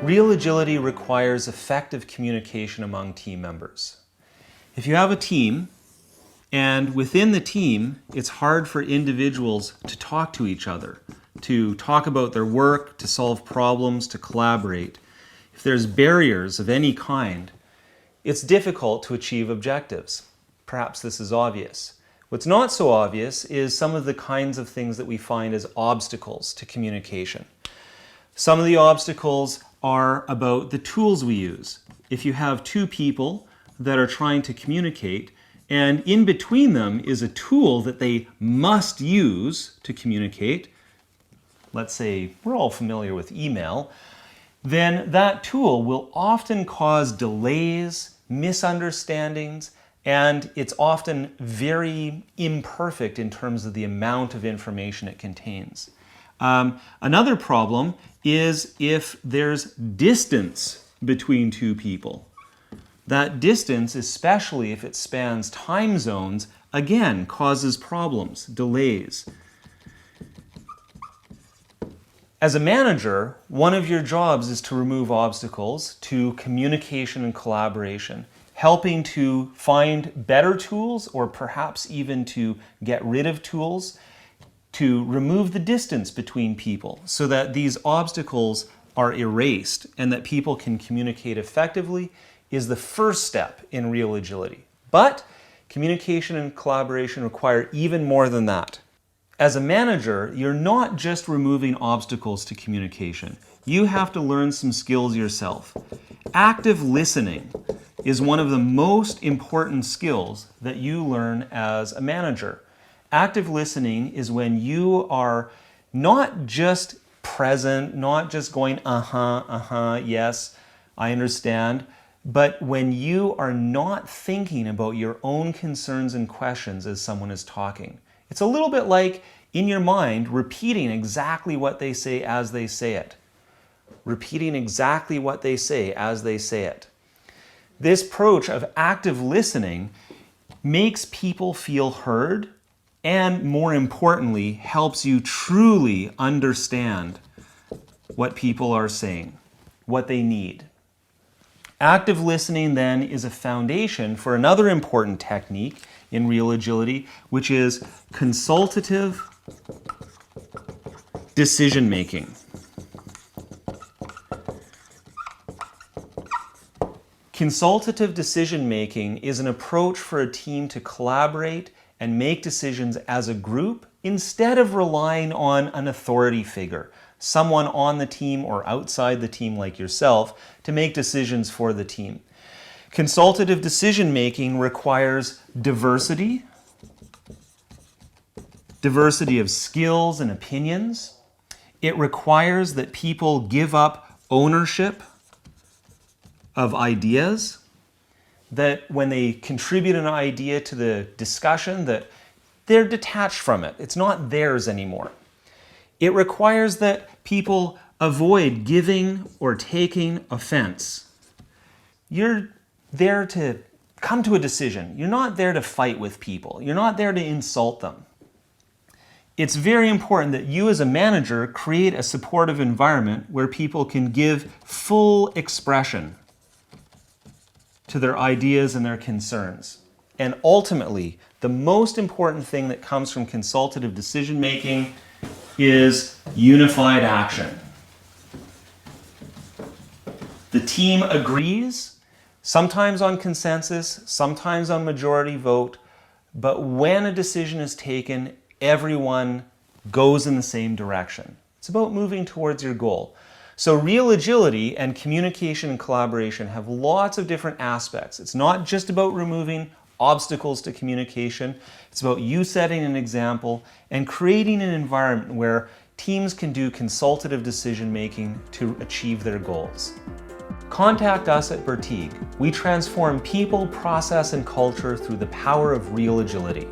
Real agility requires effective communication among team members. If you have a team, and within the team, it's hard for individuals to talk to each other, to talk about their work, to solve problems, to collaborate. If there's barriers of any kind, it's difficult to achieve objectives. Perhaps this is obvious. What's not so obvious is some of the kinds of things that we find as obstacles to communication. Some of the obstacles are about the tools we use. If you have two people that are trying to communicate, and in between them is a tool that they must use to communicate, let's say we're all familiar with email, then that tool will often cause delays, misunderstandings, and it's often very imperfect in terms of the amount of information it contains. Another problem is if there's distance between two people. That distance, especially if it spans time zones, again causes problems, delays. As a manager, one of your jobs is to remove obstacles to communication and collaboration, helping to find better tools or perhaps even to get rid of tools to remove the distance between people so that these obstacles are erased and that people can communicate effectively is the first step in real agility. But communication and collaboration require even more than that. As a manager, you're not just removing obstacles to communication. You have to learn some skills yourself. Active listening is one of the most important skills that you learn as a manager. Active listening is when you are not just present, not just going, yes, I understand, but when you are not thinking about your own concerns and questions as someone is talking. It's a little bit like, in your mind, repeating exactly what they say as they say it. Repeating exactly what they say as they say it. This approach of active listening makes people feel heard and, more importantly, helps you truly understand what people are saying, what they need. Active listening, then, is a foundation for another important technique in real agility, which is consultative decision-making. Consultative decision-making is an approach for a team to collaborate and make decisions as a group instead of relying on an authority figure, someone on the team or outside the team like yourself, to make decisions for the team. Consultative decision-making requires diversity of skills and opinions. It requires that people give up ownership of ideas, that when they contribute an idea to the discussion, that they're detached from it. It's not theirs anymore. It requires that people avoid giving or taking offense. You're there to come to a decision. You're not there to fight with people. You're not there to insult them. It's very important that you as a manager create a supportive environment where people can give full expression to their ideas and their concerns. And ultimately, the most important thing that comes from consultative decision-making is unified action. The team agrees, sometimes on consensus, sometimes on majority vote, but when a decision is taken, everyone goes in the same direction. It's about moving towards your goal. So real agility and communication and collaboration have lots of different aspects. It's not just about removing obstacles to communication. It's about you setting an example and creating an environment where teams can do consultative decision-making to achieve their goals. Contact us at Berteig. We transform people, process, and culture through the power of real agility.